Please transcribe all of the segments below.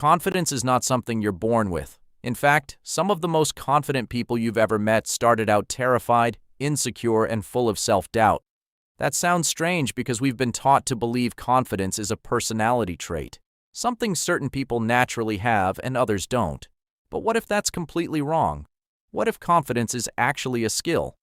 Confidence is not something you're born with. In fact, some of the most confident people you've ever met started out terrified, insecure, and full of self-doubt. That sounds strange because we've been taught to believe confidence is a personality trait, something certain people naturally have and others don't. But what if that's completely wrong? What if confidence is actually a skill?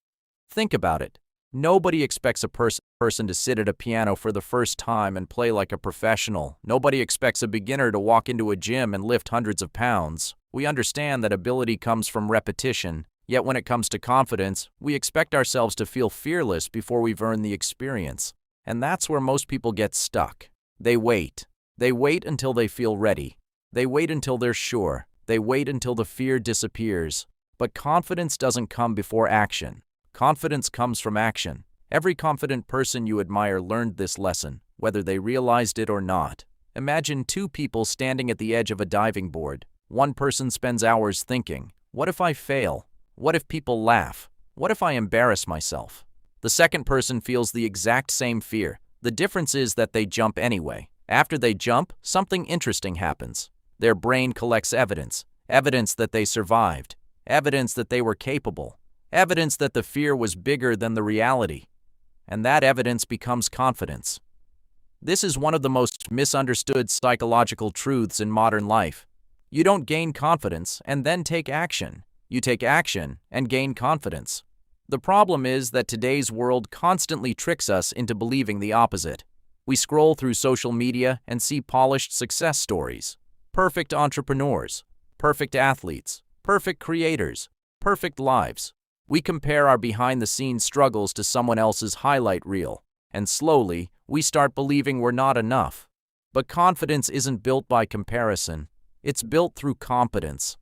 Think about it. Nobody expects a person to sit at a piano for the first time and play like a professional. Nobody expects a beginner to walk into a gym and lift hundreds of pounds. We understand that ability comes from repetition, yet when it comes to confidence, we expect ourselves to feel fearless before we've earned the experience. And that's where most people get stuck. They wait. They wait until they feel ready. They wait until they're sure. They wait until the fear disappears. But confidence doesn't come before action. Confidence comes from action. Every confident person you admire learned this lesson, whether they realized it or not. Imagine two people standing at the edge of a diving board. One person spends hours thinking, what if I fail? What if people laugh? What if I embarrass myself? The second person feels the exact same fear. The difference is that they jump anyway. After they jump, something interesting happens. Their brain collects evidence. Evidence that they survived. Evidence that they were capable. Evidence that the fear was bigger than the reality. And that evidence becomes confidence. This is one of the most misunderstood psychological truths in modern life. You don't gain confidence and then take action. You take action and gain confidence. The problem is that today's world constantly tricks us into believing the opposite. We scroll through social media and see polished success stories. Perfect entrepreneurs, perfect athletes, perfect creators, perfect lives. We compare our behind-the-scenes struggles to someone else's highlight reel, and slowly, we start believing we're not enough. But confidence isn't built by comparison. It's built through competence.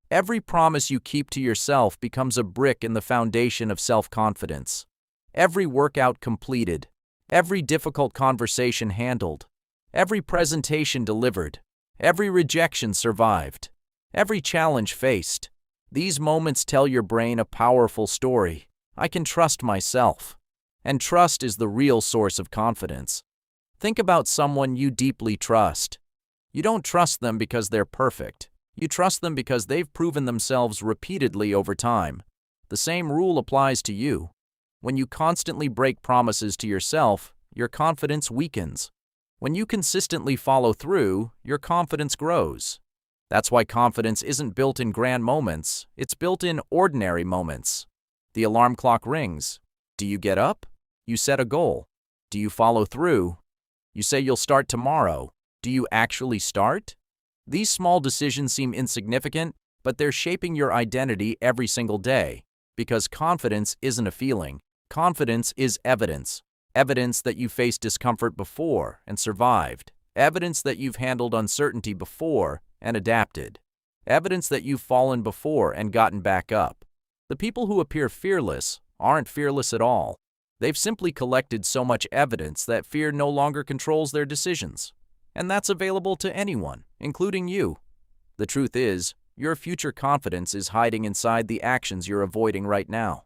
Every promise you keep to yourself becomes a brick in the foundation of self-confidence. Every workout completed, every difficult conversation handled, every presentation delivered, every rejection survived, every challenge faced. These moments tell your brain a powerful story. I can trust myself. And trust is the real source of confidence. Think about someone you deeply trust. You don't trust them because they're perfect. You trust them because they've proven themselves repeatedly over time. The same rule applies to you. When you constantly break promises to yourself, your confidence weakens. When you consistently follow through, your confidence grows. That's why confidence isn't built in grand moments, it's built in ordinary moments. The alarm clock rings. Do you get up? You set a goal. Do you follow through? You say you'll start tomorrow. Do you actually start? These small decisions seem insignificant, but they're shaping your identity every single day. Because confidence isn't a feeling. Confidence is evidence. Evidence that you faced discomfort before and survived. Evidence that you've handled uncertainty before and adapted. Evidence that you've fallen before and gotten back up. The people who appear fearless aren't fearless at all. They've simply collected so much evidence that fear no longer controls their decisions. And that's available to anyone, including you. The truth is, your future confidence is hiding inside the actions you're avoiding right now.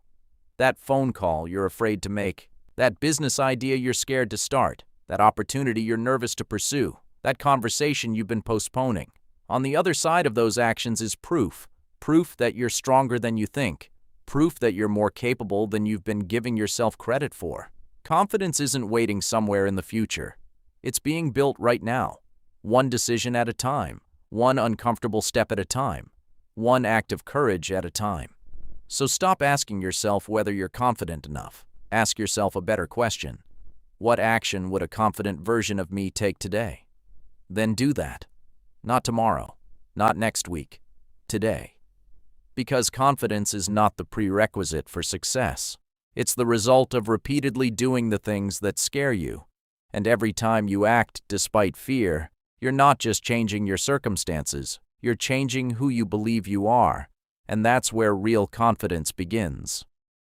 That phone call you're afraid to make, that business idea you're scared to start, that opportunity you're nervous to pursue, that conversation you've been postponing. On the other side of those actions is proof. Proof that you're stronger than you think. Proof that you're more capable than you've been giving yourself credit for. Confidence isn't waiting somewhere in the future. It's being built right now. One decision at a time. One uncomfortable step at a time. One act of courage at a time. So stop asking yourself whether you're confident enough. Ask yourself a better question. What action would a confident version of me take today? Then do that. Not tomorrow, not next week, today. Because confidence is not the prerequisite for success. It's the result of repeatedly doing the things that scare you. And every time you act despite fear, you're not just changing your circumstances, you're changing who you believe you are. And that's where real confidence begins.